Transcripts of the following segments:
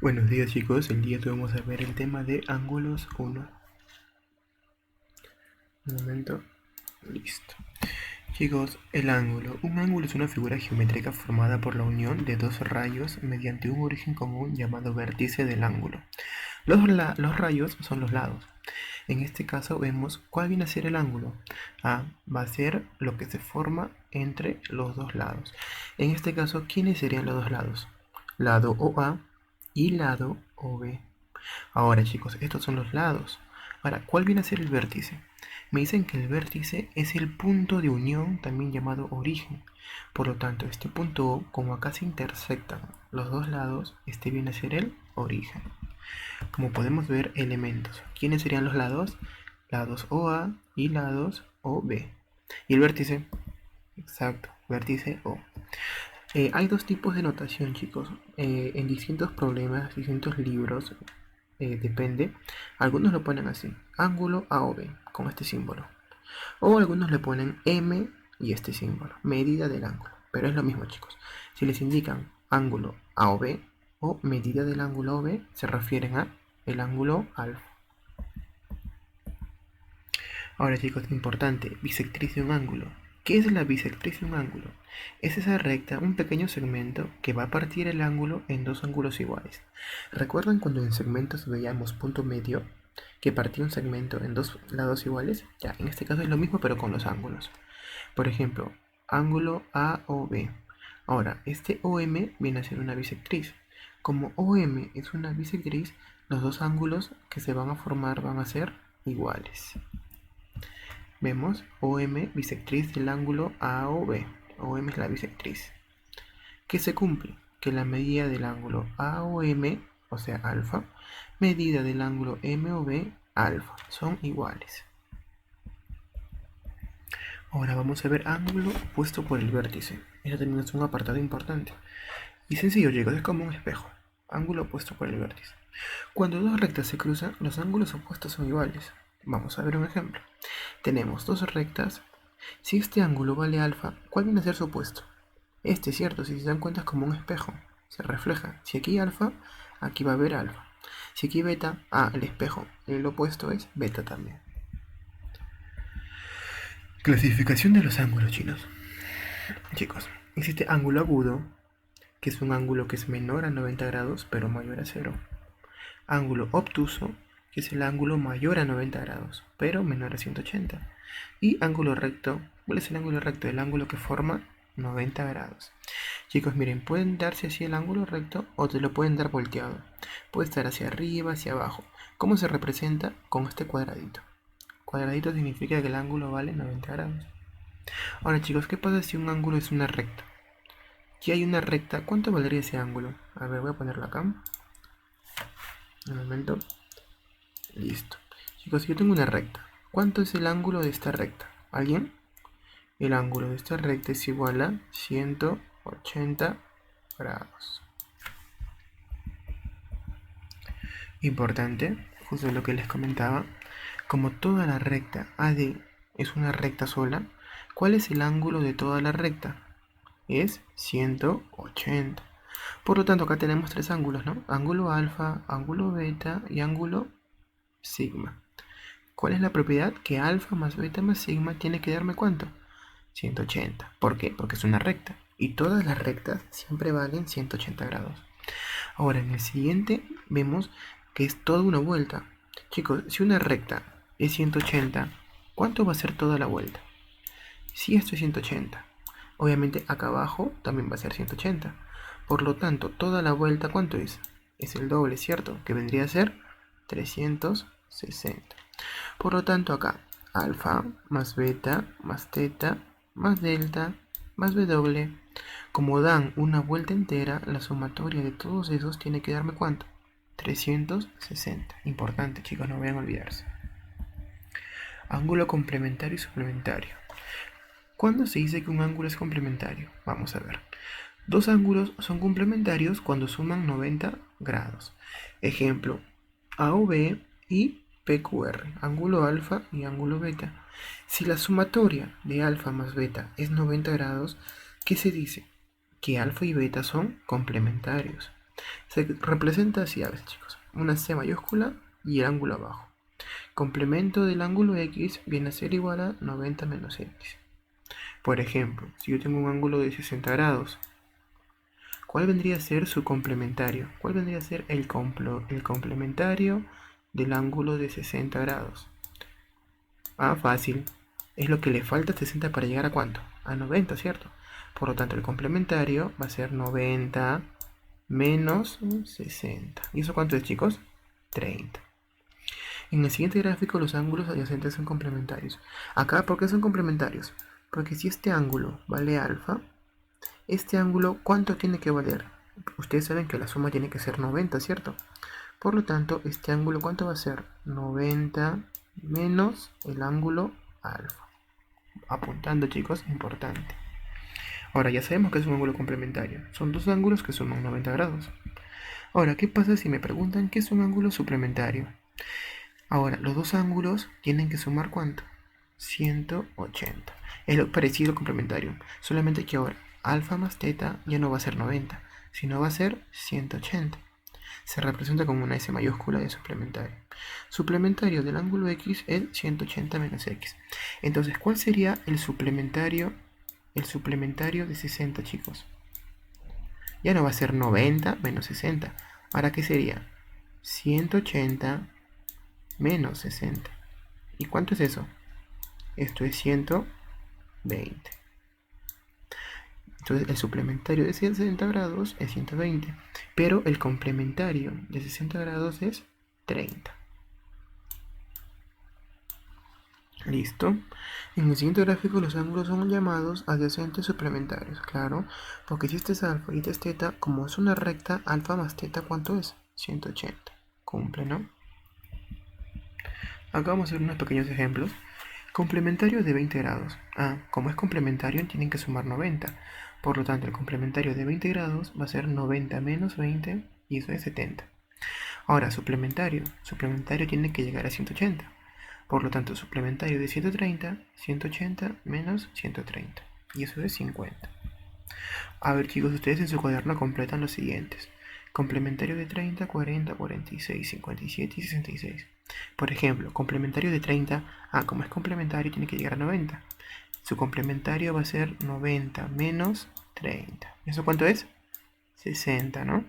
Buenos días chicos, el día de hoy vamos a ver el tema de ángulos 1. Un momento, listo. Chicos, el ángulo. Un ángulo es una figura geométrica formada por la unión de dos rayos mediante un origen común llamado vértice del ángulo. Los rayos son los lados. En este caso vemos cuál viene a ser el ángulo. Va a ser lo que se forma entre los dos lados. En este caso, ¿quiénes serían los dos lados? Lado OA y lado OB. Ahora chicos, estos son los lados. Ahora, ¿cuál viene a ser el vértice? Me dicen que el vértice es el punto de unión, también llamado origen. Por lo tanto, este punto O, como acá se intersectan los dos lados, este viene a ser el origen. Como podemos ver, elementos. ¿Quiénes serían los lados? Lados OA y lados OB. ¿Y el vértice? Exacto, vértice O. Hay dos tipos de notación, chicos. En distintos problemas, distintos libros, depende. Algunos lo ponen así, ángulo A o B, con este símbolo. O algunos le ponen M y este símbolo, medida del ángulo. Pero es lo mismo, chicos. Si les indican ángulo A o B o medida del ángulo OB, se refieren a el ángulo alfa. Ahora chicos, importante, bisectriz de un ángulo. ¿Qué es la bisectriz de un ángulo? Es esa recta, un pequeño segmento que va a partir el ángulo en dos ángulos iguales. ¿Recuerdan cuando en segmentos veíamos punto medio? Que partía un segmento en dos lados iguales. Ya, en este caso es lo mismo pero con los ángulos. Por ejemplo, ángulo A o B. Ahora, este OM viene a ser una bisectriz. Como OM es una bisectriz, los dos ángulos que se van a formar van a ser iguales. Vemos OM bisectriz del ángulo A o B. OM es la bisectriz. ¿Qué se cumple? Que la medida del ángulo A o M, o sea alfa, medida del ángulo M o B, alfa, son iguales. Ahora vamos a ver ángulo opuesto por el vértice. Eso también es un apartado importante. Y sencillo, chicos, es como un espejo. Ángulo opuesto por el vértice. Cuando dos rectas se cruzan, los ángulos opuestos son iguales. Vamos a ver un ejemplo. Tenemos dos rectas. Si este ángulo vale alfa, ¿cuál viene a ser su opuesto? Este, cierto, si se dan cuenta es como un espejo. Se refleja. Si aquí alfa, aquí va a haber alfa. Si aquí beta, el espejo. El opuesto es beta también. Clasificación de los ángulos chinos. Chicos, existe ángulo agudo, que es un ángulo que es menor a 90 grados pero mayor a 0. Ángulo obtuso, que es el ángulo mayor a 90 grados pero menor a 180. Y ángulo recto, ¿cuál es el ángulo recto? El ángulo que forma 90 grados. Chicos, miren, pueden darse así el ángulo recto o te lo pueden dar volteado. Puede estar hacia arriba, hacia abajo. ¿Cómo se representa? Con este cuadradito. Cuadradito significa que el ángulo vale 90 grados. Ahora chicos, ¿qué pasa si un ángulo es una recta? Si hay una recta, ¿cuánto valdría ese ángulo? A ver, voy a ponerlo acá. Un momento. Listo. Chicos, si yo tengo una recta, ¿cuánto es el ángulo de esta recta? ¿Alguien? El ángulo de esta recta es igual a 180 grados. Importante, justo lo que les comentaba, como toda la recta AD es una recta sola, ¿cuál es el ángulo de toda la recta? Es 180. Por lo tanto, acá tenemos tres ángulos, ¿no? Ángulo alfa, ángulo beta y ángulo sigma. ¿Cuál es la propiedad? Que alfa más beta más sigma tiene que darme ¿cuánto? 180. ¿Por qué? Porque es una recta. Y todas las rectas siempre valen 180 grados. Ahora, en el siguiente vemos que es toda una vuelta. Chicos, si una recta es 180, ¿cuánto va a ser toda la vuelta? Si esto es 180, obviamente acá abajo también va a ser 180. Por lo tanto, toda la vuelta, ¿cuánto es? Es el doble, ¿cierto? Que vendría a ser 360. Por lo tanto, acá, alfa más beta más teta más delta más w. Como dan una vuelta entera, la sumatoria de todos esos tiene que darme ¿cuánto? 360. Importante, chicos, no vayan a olvidarse. Ángulo complementario y suplementario. ¿Cuándo se dice que un ángulo es complementario? Vamos a ver. Dos ángulos son complementarios cuando suman 90 grados. Ejemplo, AOB y PQR, ángulo alfa y ángulo beta. Si la sumatoria de alfa más beta es 90 grados, ¿qué se dice? Que alfa y beta son complementarios. Se representa así a veces, chicos. Una C mayúscula y el ángulo abajo. Complemento del ángulo X viene a ser igual a 90 menos X. Por ejemplo, si yo tengo un ángulo de 60 grados, ¿cuál vendría a ser su complementario? ¿Cuál vendría a ser el complementario del ángulo de 60 grados? Ah, fácil. Es lo que le falta a 60 para llegar a ¿cuánto? A 90, ¿cierto? Por lo tanto, el complementario va a ser 90 menos 60. ¿Y eso cuánto es, chicos? 30. En el siguiente gráfico los ángulos adyacentes son complementarios. Acá, ¿por qué son complementarios? Porque si este ángulo vale alfa, este ángulo, ¿cuánto tiene que valer? Ustedes saben que la suma tiene que ser 90, ¿cierto? Por lo tanto, este ángulo, ¿cuánto va a ser? 90 menos el ángulo alfa. Apuntando, chicos, importante. Ahora, ya sabemos que es un ángulo complementario. Son dos ángulos que suman 90 grados. Ahora, ¿qué pasa si me preguntan qué es un ángulo suplementario? Ahora, los dos ángulos tienen que sumar ¿cuánto? 180. Es lo parecido al complementario, solamente que ahora alfa más teta ya no va a ser 90, sino va a ser 180. Se representa como una S mayúscula de suplementario. Suplementario del ángulo X es 180 menos X. Entonces, ¿cuál sería el suplementario? El suplementario de 60, chicos. Ya no va a ser 90 menos 60. ¿Ahora qué sería? 180 menos 60. ¿Y cuánto es eso? Esto es 120. Entonces el suplementario de 60 grados es 120, pero el complementario de 60 grados es 30. Listo. En el siguiente gráfico los ángulos son llamados adyacentes suplementarios, claro, porque si este es alfa y este es teta, como es una recta, alfa más teta, ¿cuánto es? 180. Cumple, ¿no? Acá vamos a hacer unos pequeños ejemplos. Complementario de 20 grados. Ah, como es complementario, tienen que sumar 90. Por lo tanto, el complementario de 20 grados va a ser 90 menos 20 y eso es 70. Ahora, suplementario. Suplementario tiene que llegar a 180. Por lo tanto, suplementario de 130, 180 menos 130. Y eso es 50. A ver, chicos, ustedes en su cuaderno completan los siguientes. Complementario de 30, 40, 46, 57 y 66. Por ejemplo, complementario de 30, como es complementario tiene que llegar a 90. Su complementario va a ser 90 menos 30. ¿Eso cuánto es? 60, ¿no?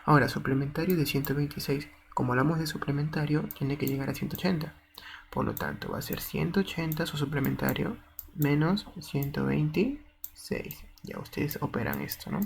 Ahora, suplementario de 126. Como hablamos de suplementario, tiene que llegar a 180. Por lo tanto, va a ser 180 su suplementario menos 126. Ya ustedes operan esto, ¿no?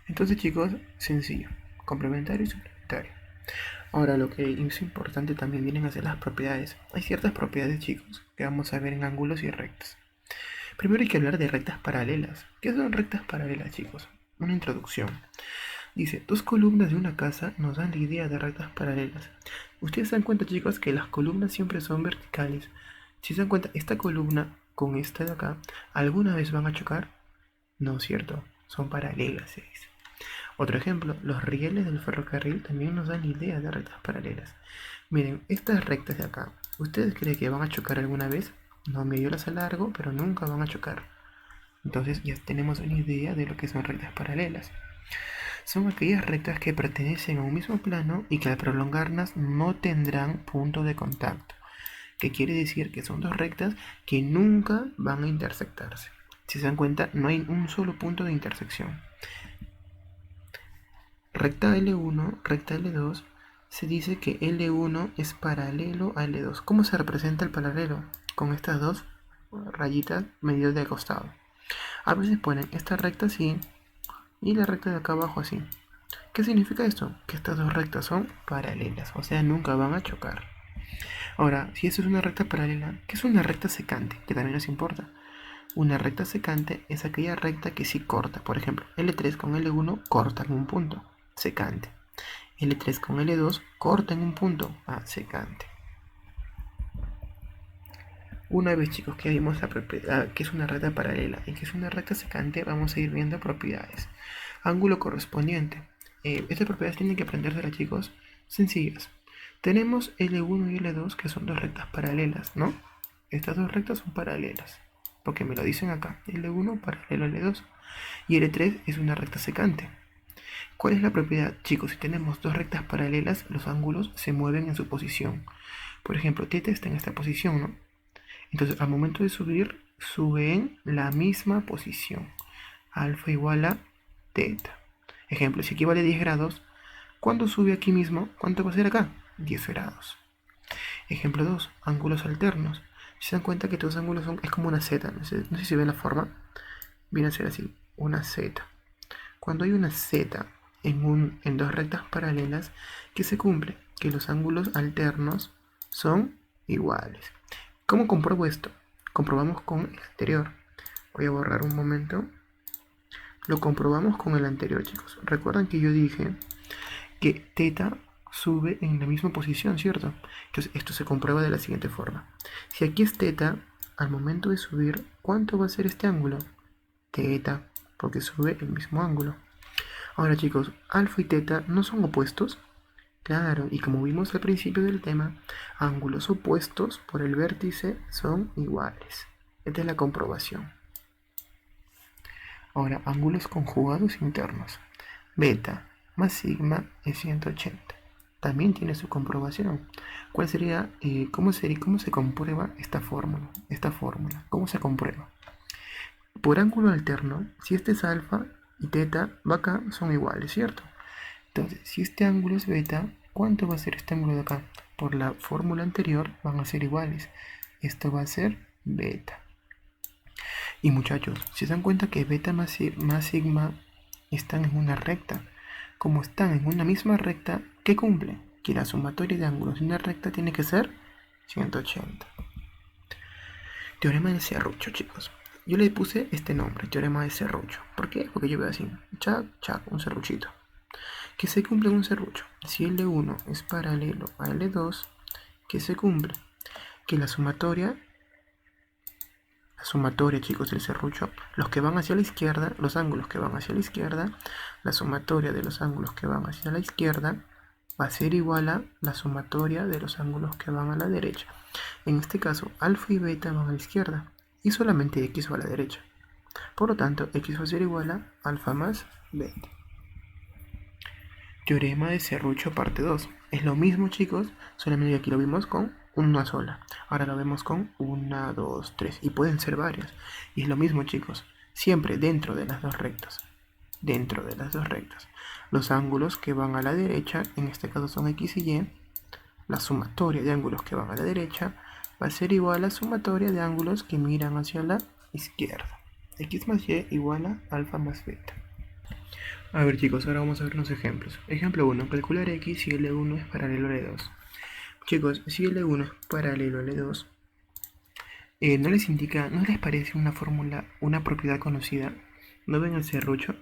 Entonces, chicos, sencillo. Complementario y suplementario. Ahora, lo que es importante también vienen a ser las propiedades. Hay ciertas propiedades, chicos, que vamos a ver en ángulos y rectas. Primero hay que hablar de rectas paralelas. ¿Qué son rectas paralelas, chicos? Una introducción. Dice, dos columnas de una casa nos dan la idea de rectas paralelas. Ustedes se dan cuenta, chicos, que las columnas siempre son verticales. Si se dan cuenta, esta columna con esta de acá, ¿alguna vez van a chocar? No, ¿cierto? Son paralelas, se dice. Otro ejemplo, los rieles del ferrocarril también nos dan la idea de rectas paralelas. Miren, estas rectas de acá, ¿ustedes creen que van a chocar alguna vez? No, medio las alargo, pero nunca van a chocar. Entonces ya tenemos una idea de lo que son rectas paralelas. Son aquellas rectas que pertenecen a un mismo plano y que al prolongarlas no tendrán punto de contacto. Que quiere decir que son dos rectas que nunca van a intersectarse. Si se dan cuenta, no hay un solo punto de intersección. Recta L1, recta L2, se dice que L1 es paralelo a L2. ¿Cómo se representa el paralelo? Con estas dos rayitas medidas de costado. A veces ponen esta recta así y la recta de acá abajo así. ¿Qué significa esto? Que estas dos rectas son paralelas, o sea, nunca van a chocar. Ahora, si esto es una recta paralela, ¿qué es una recta secante? Que también nos importa. Una recta secante es aquella recta que sí corta. Por ejemplo, L3 con L1 cortan un punto, secante. L3 con L2 cortan un punto, secante. Una vez, chicos, que vimos que es una recta paralela y que es una recta secante, vamos a ir viendo propiedades. Ángulo correspondiente. Estas propiedades tienen que aprendérselas, chicos, sencillas. Tenemos L1 y L2 que son dos rectas paralelas, ¿no? Estas dos rectas son paralelas, porque me lo dicen acá. L1 paralelo a L2 y L3 es una recta secante. ¿Cuál es la propiedad? Chicos, si tenemos dos rectas paralelas, los ángulos se mueven en su posición. Por ejemplo, θ está en esta posición, ¿no? Entonces, al momento de subir, sube en la misma posición. Alfa igual a θ. Ejemplo, si equivale a 10 grados, cuando sube aquí mismo, ¿cuánto va a ser acá? 10 grados. Ejemplo 2, ángulos alternos. Si se dan cuenta que todos los ángulos es como una Z, no sé si ven la forma, viene a ser así, una Z. Cuando hay una Z en dos rectas paralelas, ¿qué se cumple? Que los ángulos alternos son iguales. ¿Cómo compruebo esto? Comprobamos con el anterior. Voy a borrar un momento. Lo comprobamos con el anterior, chicos. Recuerdan que yo dije que θ sube en la misma posición, ¿cierto? Entonces esto se comprueba de la siguiente forma. Si aquí es θ, al momento de subir, ¿cuánto va a ser este ángulo? θ, porque sube el mismo ángulo. Ahora, chicos, alfa y θ no son opuestos. Claro, y como vimos al principio del tema, ángulos opuestos por el vértice son iguales. Esta es la comprobación. Ahora, ángulos conjugados internos. Beta más sigma es 180. También tiene su comprobación. ¿Cuál sería, cómo se comprueba esta fórmula? ¿Cómo se comprueba? Por ángulo alterno, si este es alfa y θ, acá son iguales, ¿cierto? Entonces, si este ángulo es beta, ¿cuánto va a ser este ángulo de acá? Por la fórmula anterior van a ser iguales. Esto va a ser beta. Y muchachos, si se dan cuenta que beta más sigma están en una recta, como están en una misma recta, ¿qué cumple? Que la sumatoria de ángulos de una recta tiene que ser 180. Teorema de Serrucho, chicos. Yo le puse este nombre, teorema de Serrucho. ¿Por qué? Porque yo veo así, chac, chac, un serruchito. ¿Qué se cumple en un serrucho? Si L1 es paralelo a L2, ¿qué se cumple? Que la sumatoria, chicos, del serrucho, los que van hacia la izquierda, los ángulos que van hacia la izquierda, la sumatoria de los ángulos que van hacia la izquierda va a ser igual a la sumatoria de los ángulos que van a la derecha. En este caso, alfa y beta van a la izquierda y solamente x va a la derecha. Por lo tanto, x va a ser igual a alfa más beta. Teorema de Serrucho parte 2. Es lo mismo, chicos, solamente que aquí lo vimos con una sola. Ahora lo vemos con 1, 2, 3 y pueden ser varias. Y es lo mismo, chicos, siempre dentro de las dos rectas. Dentro de las dos rectas. Los ángulos que van a la derecha, en este caso son x y y, la sumatoria de ángulos que van a la derecha va a ser igual a la sumatoria de ángulos que miran hacia la izquierda. X más y igual a alfa más beta. A ver, chicos, ahora vamos a ver unos ejemplos. Ejemplo 1. Calcular x si L1 es paralelo a L2. Chicos, si L1 es paralelo a L2, ¿no les parece una fórmula, una propiedad conocida? ¿No ven el serrucho?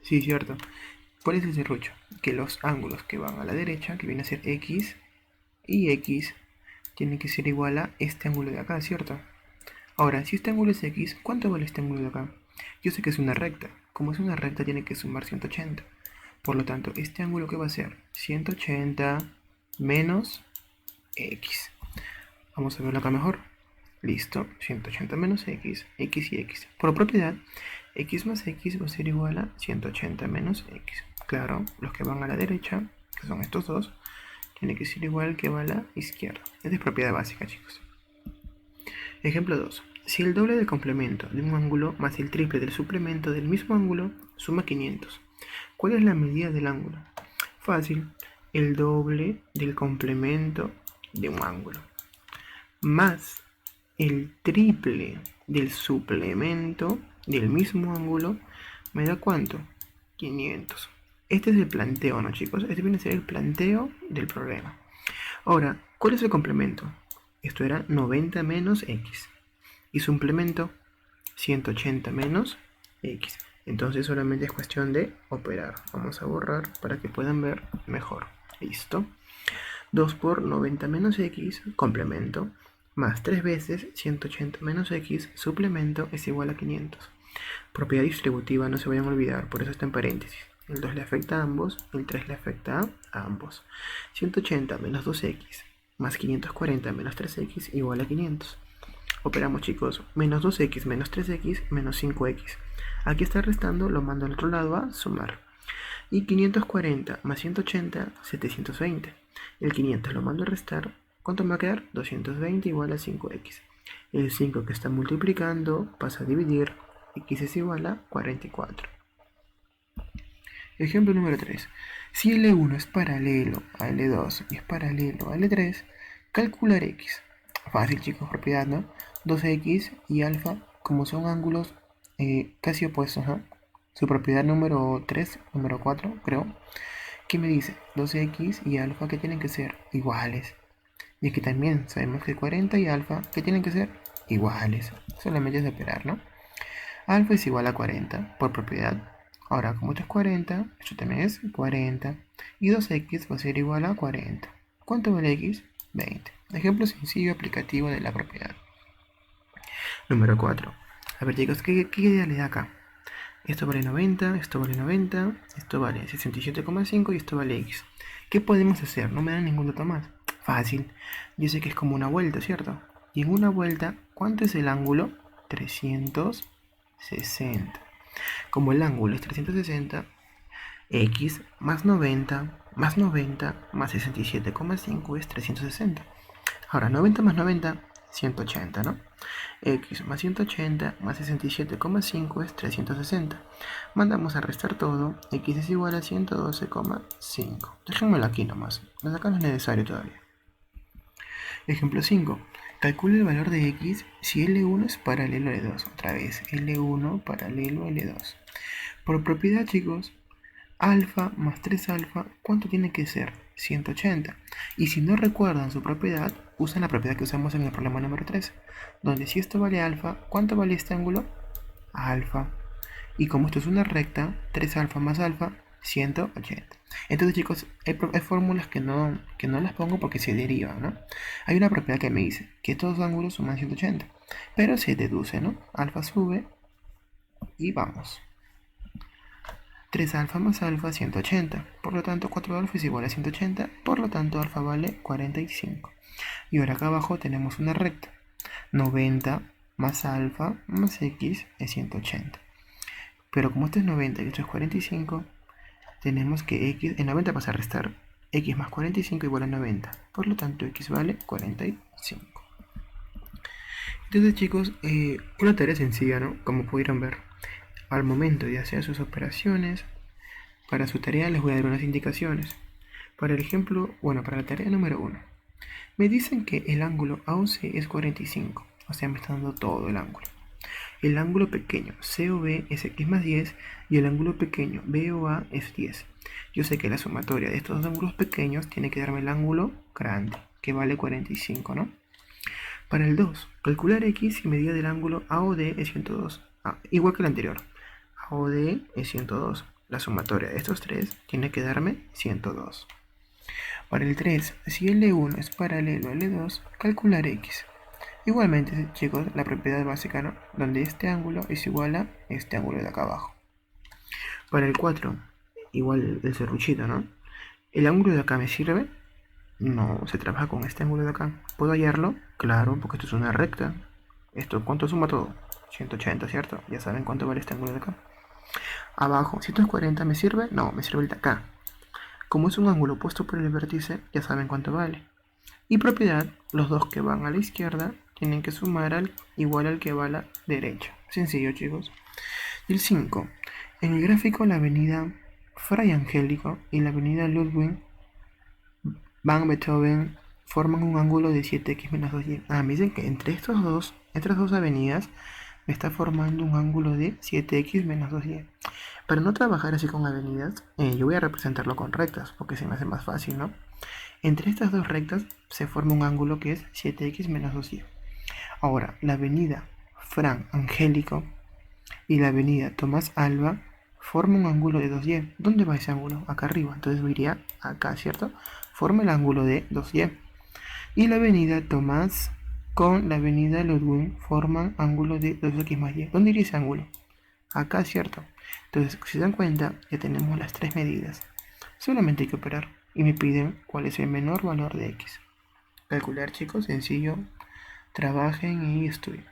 Sí, cierto. ¿Cuál es el serrucho? Que los ángulos que van a la derecha, que viene a ser x, y x, tienen que ser igual a este ángulo de acá, ¿cierto? Ahora, si este ángulo es x, ¿cuánto vale este ángulo de acá? Yo sé que es una recta. Como es una recta, tiene que sumar 180. Por lo tanto, este ángulo que va a ser 180 menos x. Vamos a verlo acá mejor. Listo, 180 menos x, x y x. Por propiedad, x más x va a ser igual a 180 menos x. Claro, los que van a la derecha, que son estos dos, tiene que ser igual que va a la izquierda. Esta es propiedad básica, chicos. Ejemplo 2. Si el doble del complemento de un ángulo más el triple del suplemento del mismo ángulo suma 500, ¿cuál es la medida del ángulo? Fácil, el doble del complemento de un ángulo más el triple del suplemento del mismo ángulo me da ¿cuánto? 500. Este es el planteo, ¿no, chicos? Este viene a ser el planteo del problema. Ahora, ¿cuál es el complemento? Esto era 90 menos x. Y suplemento 180 menos x. Entonces solamente es cuestión de operar. Vamos a borrar para que puedan ver mejor. Listo. 2 por 90 menos x, complemento, más 3 veces 180 menos x, suplemento, es igual a 500. Propiedad distributiva, no se vayan a olvidar, por eso está en paréntesis. El 2 le afecta a ambos, el 3 le afecta a ambos. 180 menos 2x, más 540 menos 3x, igual a 500. Operamos, chicos, menos 2x menos 3x menos 5x. Aquí está restando, lo mando al otro lado a sumar. Y 540 más 180, 720. El 500 lo mando a restar. ¿Cuánto me va a quedar? 220 igual a 5x. El 5 que está multiplicando pasa a dividir. X es igual a 44. Ejemplo número 3. Si L1 es paralelo a L2 y es paralelo a L3, calcular X. Fácil, chicos, propiedad, ¿no? 2X y alfa, como son ángulos casi opuestos, ¿no? Su propiedad número 3, número 4, creo. ¿Qué me dice? 2X y alfa que tienen que ser iguales. Y aquí también sabemos que 40 y alfa que tienen que ser iguales. Solamente es de operar, ¿no? Alfa es igual a 40 por propiedad. Ahora, como esto es 40, esto también es 40. Y 2x va a ser igual a 40. ¿Cuánto vale x? 20. Ejemplo sencillo aplicativo de la propiedad. Número 4. A ver, chicos, ¿qué idea le da acá? Esto vale 90, esto vale 90, esto vale 67,5 y esto vale x. ¿Qué podemos hacer? No me dan ningún dato más. Fácil. Yo sé que es como una vuelta, ¿cierto? Y en una vuelta, ¿cuánto es el ángulo? 360. Como el ángulo es 360, x más 90 más 90 más 67,5 es 360. Ahora, 90 más 90, 180, ¿no? X más 180 más 67,5 es 360. Mandamos a restar todo. X es igual a 112,5. Dejémoslo aquí nomás. Acá no es necesario todavía. Ejemplo 5. Calcule el valor de X si L1 es paralelo a L2. Otra vez, L1 paralelo a L2. Por propiedad, chicos, alfa más 3 alfa, ¿cuánto tiene que ser? 180. Y si no recuerdan su propiedad, usan la propiedad que usamos en el problema número 3, donde si esto vale alfa, ¿cuánto vale este ángulo? Alfa. Y como esto es una recta, 3 alfa más alfa, 180. Entonces, chicos, hay fórmulas que no las pongo porque se derivan, ¿no? Hay una propiedad que me dice que estos dos ángulos suman 180, pero se deduce, ¿no? Alfa sube y vamos. 3 alfa más alfa, 180. Por lo tanto, 4 alfa es igual a 180. Por lo tanto, alfa vale 45. Y ahora acá abajo tenemos una recta. 90 más alfa más x es 180. Pero como esto es 90 y esto es 45, tenemos que x, en 90 pasa a restar. X más 45 igual a 90. Por lo tanto, x vale 45. Entonces, chicos, una tarea sencilla, ¿no? Como pudieron ver. Al momento de hacer sus operaciones, para su tarea les voy a dar unas indicaciones. Para el ejemplo, para la tarea número 1. Me dicen que el ángulo AOC es 45, o sea, me está dando todo el ángulo. El ángulo pequeño COB es x más 10 y el ángulo pequeño BOA es 10. Yo sé que la sumatoria de estos dos ángulos pequeños tiene que darme el ángulo grande, que vale 45, ¿no? Para el 2, calcular x y medida del ángulo AOD es 102, igual que el anterior. AOD es 102. La sumatoria de estos tres tiene que darme 102. Para el 3, si L1 es paralelo a L2, calcular x. Igualmente, chicos, la propiedad básica, ¿no? Donde este ángulo es igual a este ángulo de acá abajo. Para el 4, igual el serruchito, ¿no? ¿El ángulo de acá me sirve? No, se trabaja con este ángulo de acá. ¿Puedo hallarlo? Claro, porque esto es una recta. ¿Esto cuánto suma todo? 180, ¿cierto? Ya saben cuánto vale este ángulo de acá. Abajo, si esto es 40, ¿me sirve? No, me sirve el de acá. Como es un ángulo opuesto por el vértice, ya saben cuánto vale. Y propiedad, los dos que van a la izquierda tienen que sumar igual al que va a la derecha. Sencillo, chicos. Y el 5. En el gráfico, la avenida Fray Angélico y la avenida Ludwig van Beethoven forman un ángulo de 7x menos 2y. Me dicen que entre estas dos avenidas me está formando un ángulo de 7x menos 2y. Para no trabajar así con avenidas, yo voy a representarlo con rectas, porque se me hace más fácil, ¿no? Entre estas dos rectas se forma un ángulo que es 7x menos 2y. Ahora, la avenida Fran Angélico y la avenida Tomás Alba forman un ángulo de 2y. ¿Dónde va ese ángulo? Acá arriba. Entonces me iría acá, ¿cierto? Forma el ángulo de 2y. Y la avenida Tomás con la avenida Ludwig forman ángulo de 2x más y. ¿Dónde iría ese ángulo? Acá, ¿cierto? Entonces, si se dan cuenta, ya tenemos las tres medidas. Solamente hay que operar. Y me piden cuál es el menor valor de x. Calcular, chicos, sencillo. Trabajen y estudien.